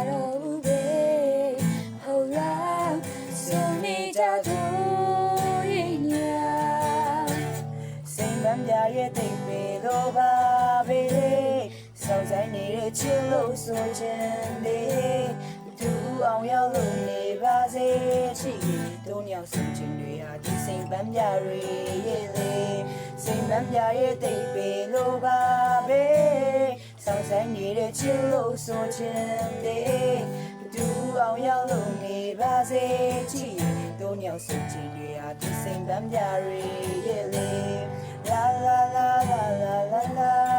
တော့ဘူးပဲဟုတ်လားစွန်နေကြတော့ရင်ညာစိတ်မပြရဲ့တိတ်ပေတော့ပါပဲစောင့်ဆိုင်နေတဲ့ချစ်လို့ဆိုချင်တယ်သူအောင်ရောက်လို့နေပါစေချစ်ရင်တို့ညောင်ဆုံးချင်တွေဟာဒီစိတ်ပန်းပြတွေရဲ့လေစိတ်မပြရဲ့တိတ်ပေလို့ပါပဲစောင့်ဆိုင်နေတဲ့ချစ်လို့ဆိုချင်တယ်သူအောင်ရောက်လို့နေပါစေချစ်ရင်တို့ညောင်ဆုံးချင်တွေဟာဒီစိတ်ပန်းပြတွေရဲ့လေလာလာလာလာလာလာ